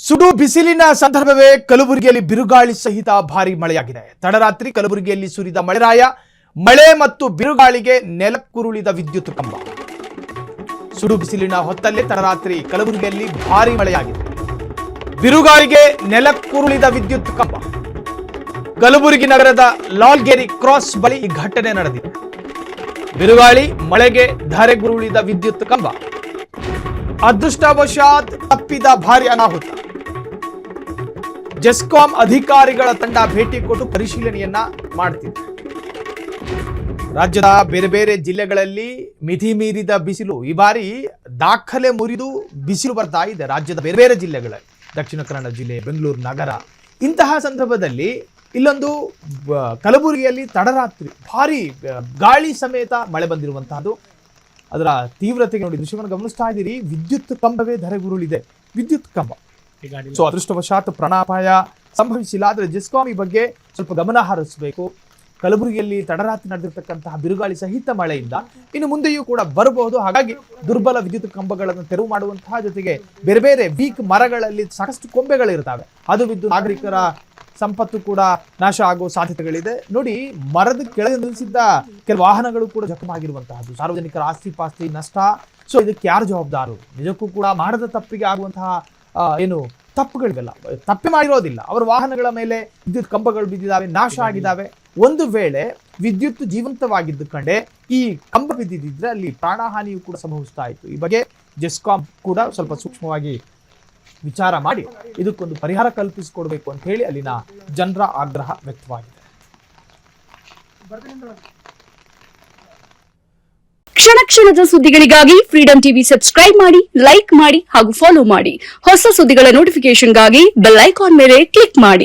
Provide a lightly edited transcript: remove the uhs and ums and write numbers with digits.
ಸುಡು ಬಿಸಿಲಿನ ಸಂದರ್ಭವೇ ಕಲಬುರಗಿಯಲ್ಲಿ ಬಿರುಗಾಳಿ ಸಹಿತ ಭಾರಿ ಮಳೆಯಾಗಿದೆ. ತಡರಾತ್ರಿ ಕಲಬುರಗಿಯಲ್ಲಿ ಸುರಿದ ಮಳೆ ಮತ್ತು ಬಿರುಗಾಳಿಗೆ ನೆಲಕ್ಕುರುಳಿದ ವಿದ್ಯುತ್ ಕಂಬ. ಸುಡು ಬಿಸಿಲಿನ ಹೊತ್ತಲ್ಲೇ ತಡರಾತ್ರಿ ಕಲಬುರಗಿಯಲ್ಲಿ ಭಾರಿ ಮಳೆಯಾಗಿದೆ. ಬಿರುಗಾಳಿಗೆ ನೆಲಕ್ಕುರುಳಿದ ವಿದ್ಯುತ್ ಕಂಬ. ಕಲಬುರಗಿ ನಗರದ ಲಾಲ್ಗೇರಿ ಕ್ರಾಸ್ ಬಳಿ ಈ ಘಟನೆ ನಡೆದಿದೆ. ಬಿರುಗಾಳಿ ಮಳೆಗೆ ಧರೆಗುರುಳಿದ ವಿದ್ಯುತ್ ಕಂಬ. ಅದೃಷ್ಟವಶಾತ್ ತಪ್ಪಿದ ಭಾರಿ ಅನಾಹುತ. ಜೆಸ್ಕಾಂ ಅಧಿಕಾರಿಗಳ ತಂಡ ಭೇಟಿ ಕೊಟ್ಟು ಪರಿಶೀಲನೆಯನ್ನ ಮಾಡ್ತಿದೆ. ರಾಜ್ಯದ ಬೇರೆ ಬೇರೆ ಜಿಲ್ಲೆಗಳಲ್ಲಿ ಮಿತಿ ಮೀರಿದ ಬಿಸಿಲು ಈ ಬಾರಿ ದಾಖಲೆ ಮುರಿದು ಬಿಸಿಲು ಬರ್ತಾ ಇದೆ. ರಾಜ್ಯದ ಬೇರೆ ಬೇರೆ ಜಿಲ್ಲೆಗಳಲ್ಲಿ, ದಕ್ಷಿಣ ಕನ್ನಡ ಜಿಲ್ಲೆ, ಬೆಂಗಳೂರು ನಗರ, ಇಂತಹ ಸಂದರ್ಭದಲ್ಲಿ ಇಲ್ಲೊಂದು ಕಲಬುರಗಿಯಲ್ಲಿ ತಡರಾತ್ರಿ ಭಾರಿ ಗಾಳಿ ಸಮೇತ ಮಳೆ ಬಂದಿರುವಂತಹದ್ದು. ಅದರ ತೀವ್ರತೆಗೆ ನೋಡಿ ದೃಶ್ಯವನ್ನು ಗಮನಿಸ್ತಾ ಇದ್ದೀರಿ. ವಿದ್ಯುತ್ ಕಂಬವೇ ಧರೆಗುರುಳಿದೆ. ವಿದ್ಯುತ್ ಕಂಬ. ಸೊ ಅದೃಷ್ಟವಶಾತ್ ಪ್ರಾಣಾಪಾಯ ಸಂಭವಿಸಿಲ್ಲ. ಆದರೆ ಜೆಸ್ಕಾಂ ಈ ಬಗ್ಗೆ ಸ್ವಲ್ಪ ಗಮನ ಹರಿಸಬೇಕು. ಕಲಬುರಗಿಯಲ್ಲಿ ತಡರಾತ್ರಿ ನಡೆದಿರ್ತಕ್ಕಂತಹ ಬಿರುಗಾಳಿ ಸಹಿತ ಮಳೆಯಿಂದ ಇನ್ನು ಮುಂದೆಯೂ ಕೂಡ ಬರಬಹುದು. ಹಾಗಾಗಿ ದುರ್ಬಲ ವಿದ್ಯುತ್ ಕಂಬಗಳನ್ನು ತೆರವು ಮಾಡುವಂತಹ ಜೊತೆಗೆ ಬೇರೆ ಬೇರೆ ವೀಕ್ ಮರಗಳಲ್ಲಿ ಸಾಕಷ್ಟು ಕೊಂಬೆಗಳಿರ್ತವೆ, ಅದು ಬಿದ್ದು ನಾಗರಿಕರ ಸಂಪತ್ತು ಕೂಡ ನಾಶ ಆಗುವ ಸಾಧ್ಯತೆಗಳಿದೆ. ನೋಡಿ, ಮರದ ಕೆಳಗೆ ನಿಲ್ಲಿಸಿದ್ದ ಕೆಲವು ವಾಹನಗಳು ಕೂಡ ಜಖಮಾಗಿರುವಂತಹದ್ದು, ಸಾರ್ವಜನಿಕರ ಆಸ್ತಿ ಪಾಸ್ತಿ ನಷ್ಟ. ಸೊ ಇದಕ್ಕೆ ಯಾರು ಜವಾಬ್ದಾರರು? ನಿಜಕ್ಕೂ ಕೂಡ ಮಾಡದ ತಪ್ಪಿಗೆ ಆಗುವಂತಹ ತಪ್ಪುಗಳಿವೆಲ್ಲ ತಪ್ಪೆ ಮಾಡಿರೋದಿಲ್ಲ. ಅವರ ವಾಹನಗಳ ಮೇಲೆ ವಿದ್ಯುತ್ ಕಂಬಗಳು ಬಿದ್ದಿದ್ದಾವೆ, ನಾಶ ಆಗಿದ್ದಾವೆ. ಒಂದು ವೇಳೆ ವಿದ್ಯುತ್ ಜೀವಂತವಾಗಿದ್ದು ಕಂಡೆ ಈ ಕಂಬ ಬಿದ್ದಿದ್ರೆ ಅಲ್ಲಿ ಪ್ರಾಣಹಾನಿಯು ಕೂಡ ಸಂಭವಿಸ್ತಾ ಇತ್ತು. ಈ ಬಗ್ಗೆ ಜೆಸ್ಕಾಂ ಕೂಡ ಸ್ವಲ್ಪ ಸೂಕ್ಷ್ಮವಾಗಿ ವಿಚಾರ ಮಾಡಿ ಇದಕ್ಕೊಂದು ಪರಿಹಾರ ಕಲ್ಪಿಸಿಕೊಡ್ಬೇಕು ಅಂತ ಹೇಳಿ ಅಲ್ಲಿನ ಜನರ ಆಗ್ರಹ ವ್ಯಕ್ತವಾಗಿದೆ. ಕ್ಷಣ ಕ್ಷಣದ ಸುದ್ದಿಗಳಿಗಾಗಿ ಫ್ರೀಡಂ ಟಿವಿ ಸಬ್ಸ್ಕ್ರೈಬ್ ಮಾಡಿ, ಲೈಕ್ ಮಾಡಿ ಹಾಗೂ ಫಾಲೋ ಮಾಡಿ. ಹೊಸ ಸುದ್ದಿಗಳ ನೋಟಿಫಿಕೇಶನ್ಗಾಗಿ ಬೆಲ್ ಐಕಾನ್ ಮೇಲೆ ಕ್ಲಿಕ್ ಮಾಡಿ.